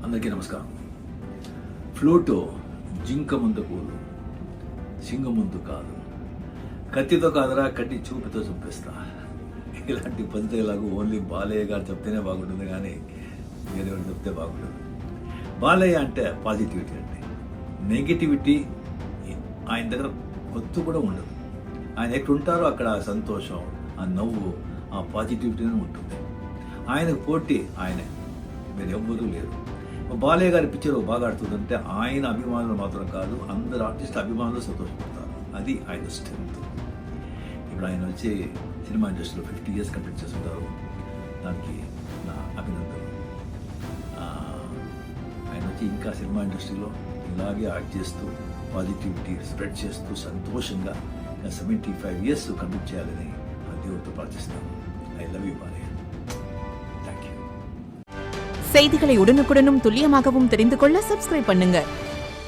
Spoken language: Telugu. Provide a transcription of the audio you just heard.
అందరికీ నమస్కారం. ఫ్లూటు జింక ముందు కూడు, సింగం ముందు కాదు, కత్తితో కాదురా కట్టి చూపుతో చూపిస్తా. ఇలాంటి పద్ధతిలాగా ఓన్లీ బాలయ్య గారు చెప్తేనే బాగుంటుంది, కానీ వేరేవాడు చెప్తే బాగుంటుంది. బాలయ్య అంటే పాజిటివిటీ అండి. నెగిటివిటీ ఆయన దగ్గర కొత్త కూడా ఉండదు. ఆయన ఎక్కడ ఉంటారో అక్కడ సంతోషం, ఆ నవ్వు, ఆ పాజిటివిటీనే ఉంటుంది. ఆయనకు పోటీ ఆయనే, మీరు ఎవ్వరూ లేరు. బాలయ్య గారి పిక్చర్ బాగా ఆడుతుందంటే ఆయన అభిమానులు మాత్రం కాదు, అందరు ఆర్టిస్ట్ అభిమానులు సంతోషపడతారు. అది ఆయన స్ట్రెంత్. ఇప్పుడు ఆయన వచ్చి సినిమా ఇండస్ట్రీలో 50 years కంప్లీట్ చేస్తుంటారు. దానికి నా అభినందనలు. ఆయన వచ్చి ఇంకా సినిమా ఇండస్ట్రీలో ఇలాగే యాక్ట్ చేస్తూ పాజిటివిటీ స్ప్రెడ్ చేస్తూ సంతోషంగా 75 years కంప్లీట్ చేయాలని ఆ దేవుడితో ప్రార్థిస్తాను. I love you Balayya. செய்திகளை உடனுக்குடனும் துல்லியமாகவும் தெரிந்து கொள்ள சப்ஸ்கிரைப் பண்ணுங்க.